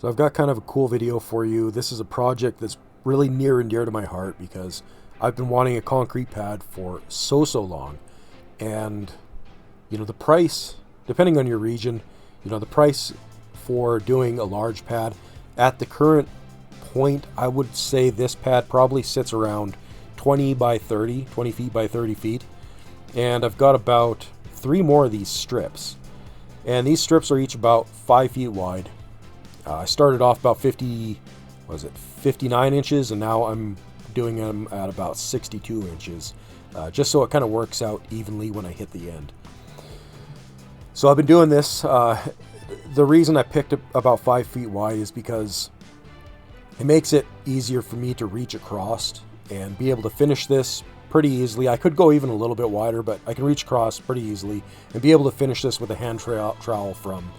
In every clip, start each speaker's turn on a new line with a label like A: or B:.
A: So I've got kind of a cool video for you. This is a project that's really near and dear to my heart because I've been wanting a concrete pad for so long. And, the price, depending on your region, the price for doing a large pad at the current point, I would say this pad probably sits around 20 feet by 30 feet. And I've got about 3 more of these strips. And these strips are each about 5 feet wide. I started off about 59 inches, and now I'm doing them at about 62 inches, just so it kind of works out evenly when I hit the end. So I've been doing this. The reason I picked about 5 feet wide is because it makes it easier for me to reach across and be able to finish this pretty easily. I could go even a little bit wider, but I can reach across pretty easily and be able to finish this with a hand trowel from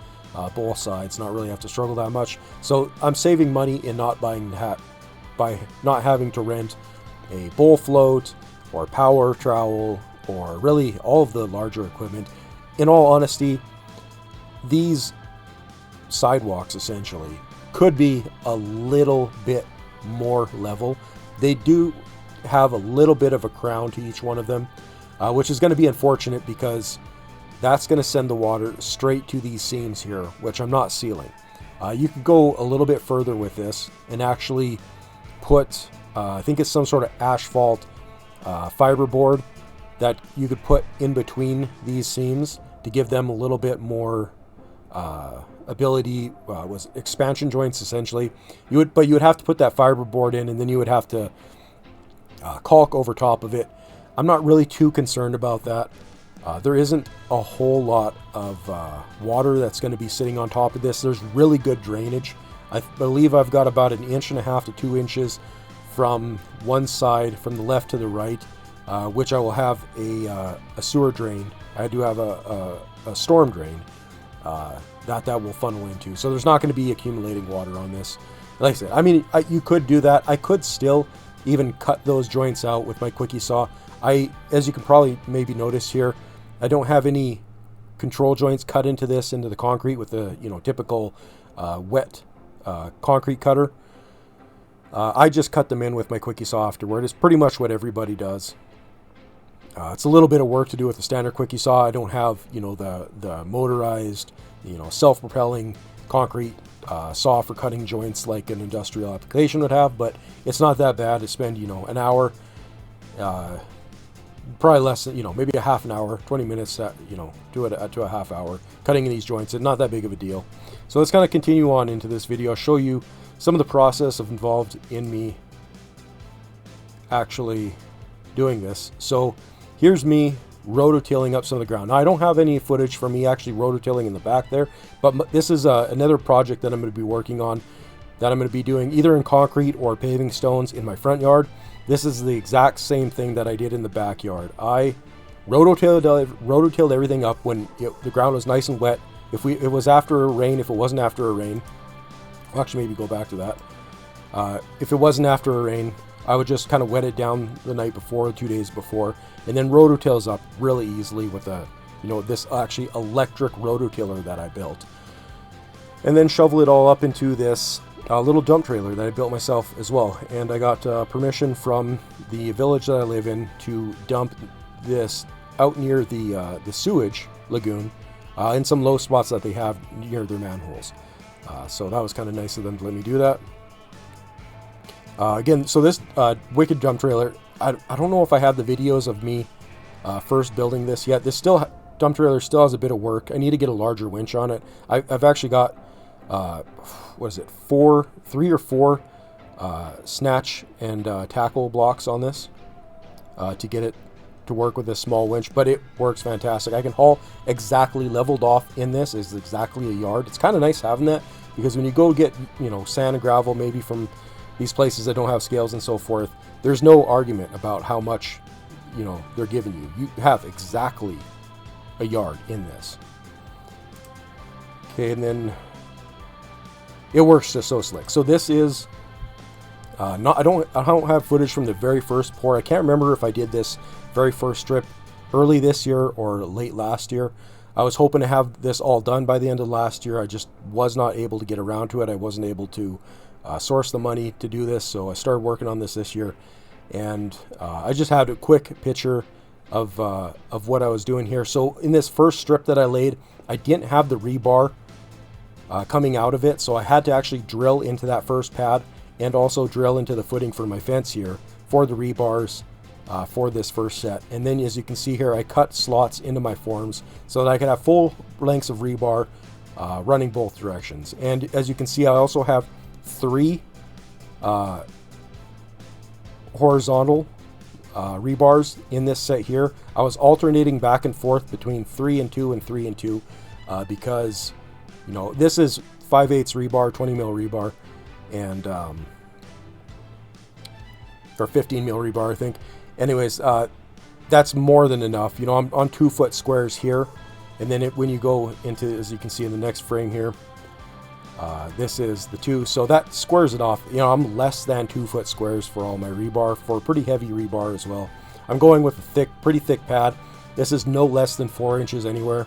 A: both sides, not really have to struggle that much. So I'm saving money in not buying by not having to rent a bowl float or power trowel or really all of the larger equipment. In all honesty, these sidewalks essentially could be a little bit more level. They do have a little bit of a crown to each one of them, which is going to be unfortunate because that's going to send the water straight to these seams here, which I'm not sealing. You could go a little bit further with this and actually put, I think it's some sort of asphalt fiberboard that you could put in between these seams to give them a little bit more ability, was expansion joints essentially. But you would have to put that fiberboard in, and then you would have to caulk over top of it. I'm not really too concerned about that. There isn't a whole lot of water that's going to be sitting on top of this. There's really good drainage. I believe I've got about 1.5 to 2 inches from one side, from the left to the right, which I will have a sewer drain. I do have a storm drain that will funnel into. So there's not going to be accumulating water on this. Like I said, you could do that. I could still even cut those joints out with my quickie saw. As you can probably maybe notice here, I don't have any control joints cut into the concrete with the typical wet concrete cutter. I just cut them in with my quickie saw afterward. It's pretty much what everybody does. It's a little bit of work to do with the standard quickie saw. I don't have the motorized self-propelling concrete saw for cutting joints like an industrial application would have, but it's not that bad to spend an hour, probably less than maybe a half an hour, 20 minutes to a half hour cutting in these joints. It's not that big of a deal. So let's kind of continue on into this video. I'll show you some of the process involved in me actually doing this. So here's me rototilling up some of the ground. Now I don't have any footage for me actually rototilling in the back there, but this is another project that I'm going to be working on, that I'm going to be doing either in concrete or paving stones in my front yard. This is the exact same thing that I did in the backyard. I rototilled everything up when the ground was nice and wet. If it was after a rain, if it wasn't after a rain, I'll actually maybe go back to that. If it wasn't after a rain, I would just kind of wet it down the night before, 2 days before, and then rototills up really easily with this actually electric rototiller that I built. And then shovel it all up into this little dump trailer that I built myself as well. And I got permission from the village that I live in to dump this out near the sewage lagoon in some low spots that they have near their manholes. So that was kind of nice of them to let me do that. Again, so this wicked dump trailer, I don't know if I have the videos of me first building this yet. This dump trailer still has a bit of work. I need to get a larger winch on it. I've actually got 3 or 4 snatch and tackle blocks on this to get it to work with this small winch, but it works fantastic. I can haul exactly leveled off in this is exactly a yard. It's kind of nice having that, because when you go get sand and gravel maybe from these places that don't have scales and so forth, there's no argument about how much they're giving you. You have exactly a yard in this. Okay, and then it works just so slick. So this is I don't have footage from the very first pour. I can't remember if I did this very first strip early this year or late last year. I was hoping to have this all done by the end of last year. I just was not able to get around to it. I wasn't able to source the money to do this, so I started working on this year. And I just had a quick picture of what I was doing here. So in this first strip that I laid, I didn't have the rebar coming out of it, so I had to actually drill into that first pad and also drill into the footing for my fence here for the rebars for this first set. And then as you can see here, I cut slots into my forms so that I could have full lengths of rebar running both directions. And as you can see, I also have 3 horizontal rebars in this set here. I was alternating back and forth between 3 and 2 and 3 and 2 because, you know, this is 5/8 rebar, 20 mil rebar, and or 15 mil rebar, I think. Anyways, that's more than enough. You know, I'm on 2-foot squares here, and then when you go into, as you can see in the next frame here, this is the 2, so that squares it off. You know, I'm less than 2-foot squares for all my rebar, for pretty heavy rebar as well. I'm going with a pretty thick pad. This is no less than 4 inches anywhere.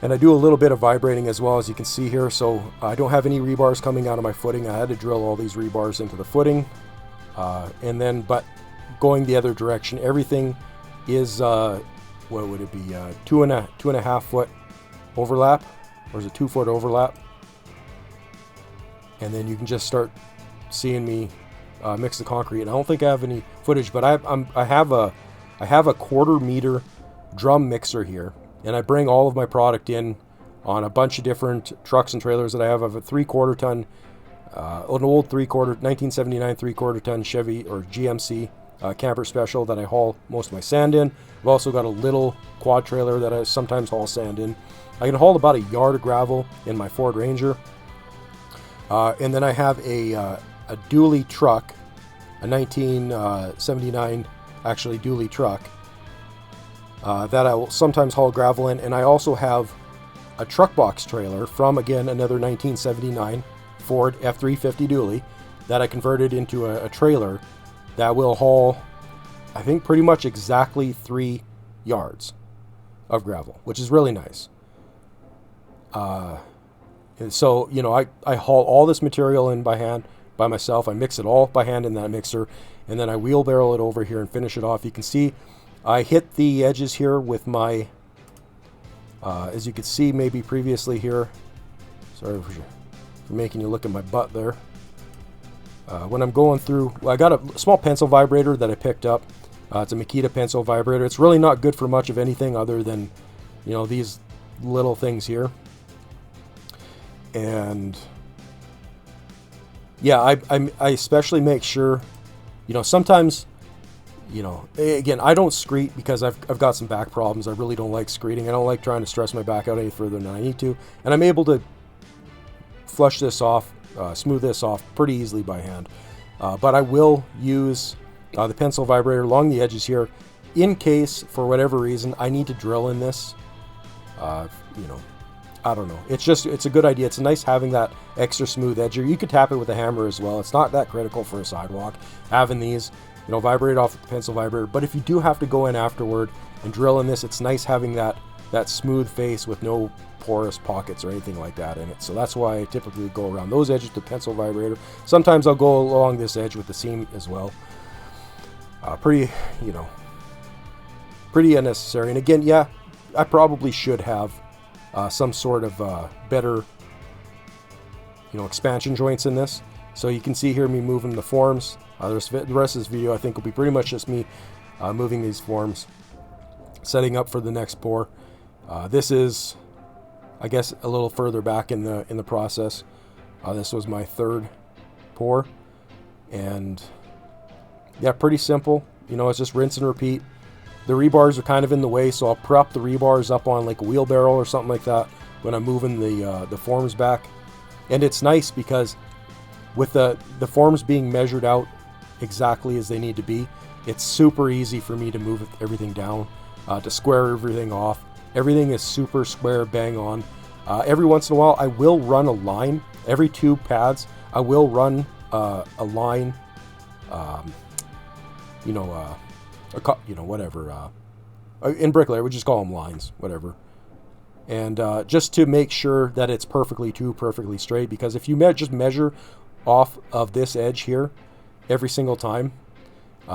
A: And I do a little bit of vibrating as well, as you can see here. So I don't have any rebars coming out of my footing. I had to drill all these rebars into the footing. And then, but going the other direction, everything is, what would it be? 2.5 foot overlap, or is it 2-foot overlap? And then you can just start seeing me mix the concrete. And I don't think I have any footage, but I have a 1/4 meter drum mixer here, and I bring all of my product in on a bunch of different trucks and trailers that I have. I have a 3/4 ton, an old 1979 3/4 ton Chevy or GMC camper special that I haul most of my sand in. I've also got a little quad trailer that I sometimes haul sand in. I can haul about 1 yard of gravel in my Ford Ranger. And then I have a dually truck, a 1979 actually dually truck that I will sometimes haul gravel in. And I also have a truck box trailer from, again, another 1979 Ford F350 dually that I converted into a trailer that will haul, I think, pretty much exactly 3 yards of gravel, which is really nice. And so, you know, I haul all this material in by hand, by myself. I mix it all by hand in that mixer, and then I wheelbarrow it over here and finish it off. You can see I hit the edges here with my, as you could see maybe previously here, sorry for making you look at my butt there. When I'm going through, I got a small pencil vibrator that I picked up. It's a Makita pencil vibrator. It's really not good for much of anything other than, you know, these little things here. And yeah, I especially make sure, you know, sometimes, you know, again, I don't screed because I've got some back problems. I really don't like screeding. I don't like trying to stress my back out any further than I need to. And I'm able to flush this off, smooth this off pretty easily by hand. But I will use the pencil vibrator along the edges here in case, for whatever reason, I need to drill in this. You know, I don't know. It's a good idea. It's nice having that extra smooth edge. You could tap it with a hammer as well. It's not that critical for a sidewalk, having these, you know, vibrate off with the pencil vibrator. But if you do have to go in afterward and drill in this, it's nice having that smooth face with no porous pockets or anything like that in it. So that's why I typically go around those edges with the pencil vibrator. Sometimes I'll go along this edge with the seam as well. Pretty, you know, pretty unnecessary. And again, yeah, I probably should have some sort of better, you know, expansion joints in this. So you can see here me moving the forms. The rest of this video I think will be pretty much just me moving these forms, setting up for the next pour. This is, I guess, a little further back in the process. This was my 3rd pour, and yeah, pretty simple. You know, it's just rinse and repeat. The rebars are kind of in the way, so I'll prop the rebars up on like a wheelbarrow or something like that when I'm moving the forms back. And it's nice because with the forms being measured out exactly as they need to be, it's super easy for me to move everything down, to square everything off. Everything is super square, bang on. Every once in a while, I will run a line. Every 2 pads, I will run a line, you know, whatever. In bricklayer, we just call them lines, whatever. and just to make sure that it's perfectly straight, because if you just measure off of this edge here every single time,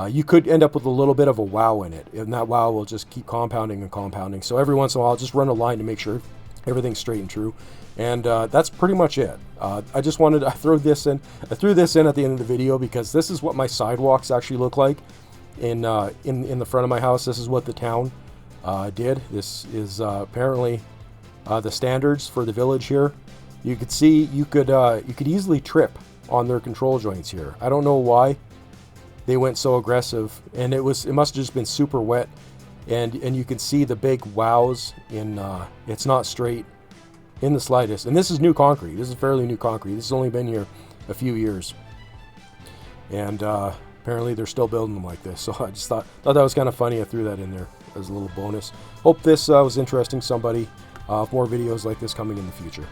A: you could end up with a little bit of a wow in it, and that wow will just keep compounding and compounding. So every once in a while, I'll just run a line to make sure everything's straight and true, and that's pretty much it. I just wanted to throw this in. I threw this in at the end of the video because this is what my sidewalks actually look like in the front of my house. This is what the town did. This is apparently the standards for the village here. You could see you could easily trip on their control joints here. I don't know why they went so aggressive, and it must have just been super wet, and you can see the big wows in it's not straight in the slightest. And this is new concrete. This is fairly new concrete. This has only been here a few years, and apparently they're still building them like this. So I just thought that was kind of funny. I threw that in there as a little bonus. Hope this was interesting to somebody. More videos like this coming in the future.